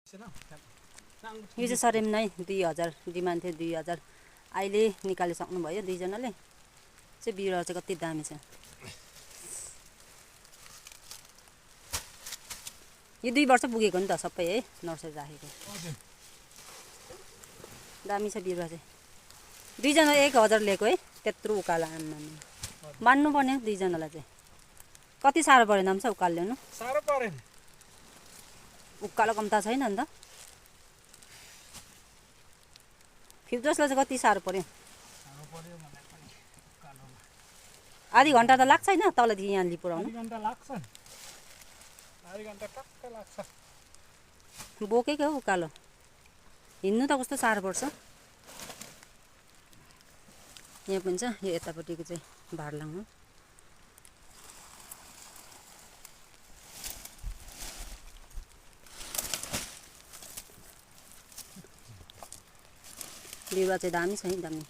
यो चाहिँ सरेम नै 2000 डिमान्ड थियो 2000 अहिले निकालिसक्नु भयो दुईजनाले चाहिँ बिरुवा चाहिँ कति दामी छ यो 2 वर्ष पुगेको नि त सबै है नर्सरी राखेको दामी छ बिरुवा चाहिँ दुईजना 1000 लिएको है त्यत्रो उकालो मान्नु पर्ने दुईजनालाई चाहिँ कति साह्रो पर्यो नाम छ उकालो ल्याउनु साह्रो परेन उकालो कम्ता छैन नि त फिप्जसलाई चाहिँ कति साह्रो पर्यो आधी घन्टा त लाग्छ हैन तलदेखि यहाँ पुर्याउनु आधी घन्टा लाग्छ आधी घन्टा टक्क लाग्छ बोकेको हो उकालो हिँड्नु त कस्तो साह्रो पर्छ यहाँ पनि छ यो यतापट्टिको चाहिँ भाडलाङ हो बिरुवा चाहिँ दामी छ है दामी